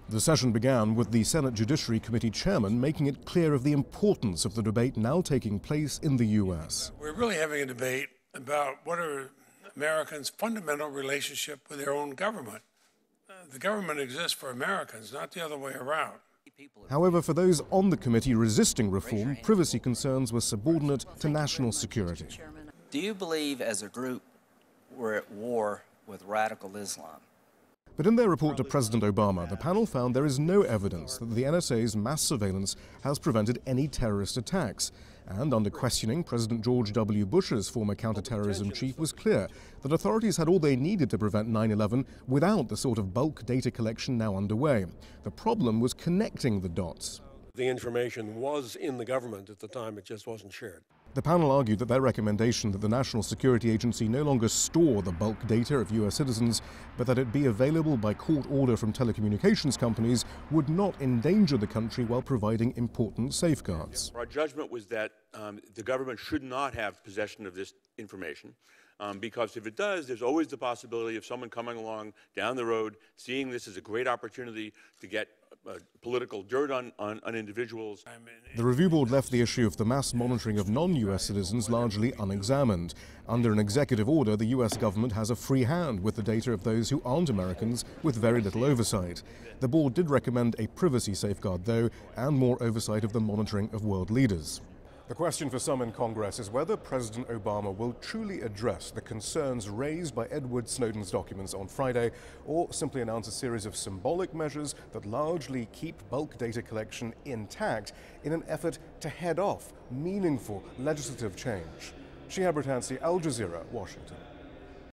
The session began with the Senate Judiciary Committee chairman making it clear of the importance of the debate now taking place in the U.S. We're really having a debate about what are Americans' fundamental relationship with their own government. The government exists for Americans, not the other way around. However, for those on the committee resisting reform, privacy concerns were subordinate to national security. Do you believe as a group we're at war with radical Islam? But in their report to President Obama, the panel found there is no evidence that the NSA's mass surveillance has prevented any terrorist attacks. And under questioning, President George W. Bush's former counterterrorism chief was clear that authorities had all they needed to prevent 9/11 without the sort of bulk data collection now underway. The problem was connecting the dots. The information was in the government at the time, it just wasn't shared. The panel argued that their recommendation that the National Security Agency no longer store the bulk data of U.S. citizens, but that it be available by court order from telecommunications companies would not endanger the country while providing important safeguards. Our judgment was that the government should not have possession of this information, because if it does, there's always the possibility of someone coming along down the road, seeing this as a great opportunity to get political dirt on individuals. The review board left the issue of the mass monitoring of non-U.S. citizens largely unexamined. Under an executive order, the U.S. government has a free hand with the data of those who aren't Americans, with very little oversight. The board did recommend a privacy safeguard, though, and more oversight of the monitoring of world leaders. The question for some in Congress is whether President Obama will truly address the concerns raised by Edward Snowden's documents on Friday, or simply announce a series of symbolic measures that largely keep bulk data collection intact in an effort to head off meaningful legislative change. Shihab, Rattansi, Al Jazeera, Washington.